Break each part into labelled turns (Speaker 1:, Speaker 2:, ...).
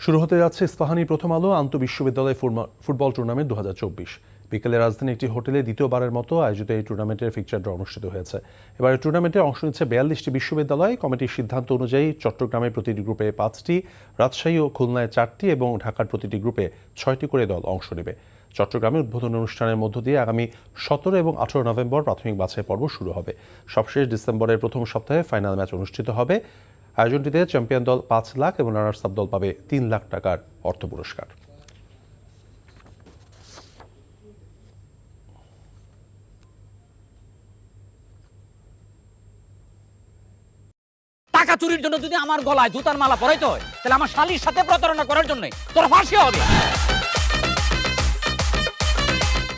Speaker 1: শুরু হতে যাচ্ছে ইস্পাহানি প্রথম আলো আন্তঃবিশ্ববিদ্যালয় ফুটবল টুর্নামেন্ট 2024। বিকেলে রাজধানী একটি হোটেলে দ্বিতীয়বারের মতো আয়োজিত এই টুর্নামেন্টের ফিকচার ড্র অনুষ্ঠিত হয়েছে। এবারে টুর্নামেন্টে অংশ নিচ্ছে 42টি বিশ্ববিদ্যালয়। কমিটির সিদ্ধান্ত অনুযায়ী চট্টগ্রামের প্রতিটি গ্রুপে 5টি, রাজশাহী ও খুলনায় 4টি এবং ঢাকার প্রতিটি গ্রুপে 6টি করে দল অংশ নেবে। চট্টগ্রামে উদ্বোধন অনুষ্ঠানের মধ্য দিয়ে আগামী 17 এবং 18 নভেম্বর প্রাথমিক বাছাই পর্ব শুরু হবে। সবশেষ ডিসেম্বরের প্রথম সপ্তাহে ফাইনাল ম্যাচ অনুষ্ঠিত হবে। আয়োজনটিতে চ্যাম্পিয়ন দল 5 লাখ এবং রানার্স আপ দল পাবে 3 লাখ টাকার অর্থ পুরস্কার।
Speaker 2: টাকা চুরির জন্য যদি আমার গলায় জুতার মালা পরাইতে হয়, তাহলে আমার শালীর সাথে প্রতারণা করার জন্য তোর ফাঁসি হবে।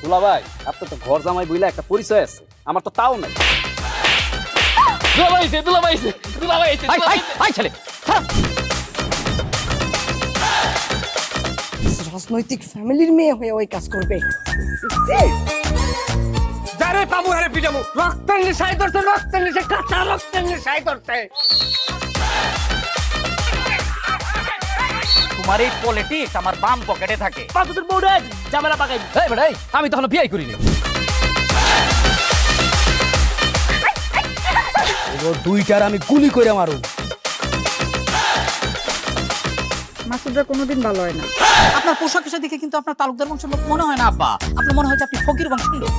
Speaker 3: দুলা ভাই, আপনার তো ঘর জামাই বইলা একটা পরিচয় আছে, আমার তো তাও নাই।
Speaker 4: রাজনৈতিক ফ্যামিলির মেয়ে হয়ে ওই কাজ করবে।
Speaker 2: যারে পাবো আরে পিটাবো। রক্তের নেশায় ধরছে, রক্তের নেশায়, কাঁচা রক্তের নেশায় ধরছে। তোমার এই পলিটিক্স আমার বাম পকেটে থাকে।
Speaker 3: তোদের বউরে ঝামেলা পাকাই।
Speaker 2: এই বেটাই, আমি তখন বিয়ে করিনি।
Speaker 3: দুইটার আমি গুলি করে মারু।
Speaker 4: মাসুদরা কোনোদিন ভালো হয় না।
Speaker 2: আপনার পোশাক আশাক দেখে কিন্তু আপনার তালুকদার বংশের লোক মনে হয় না আব্বা। আপনার মনে হয় যে আপনি ফকির বংশের লোক।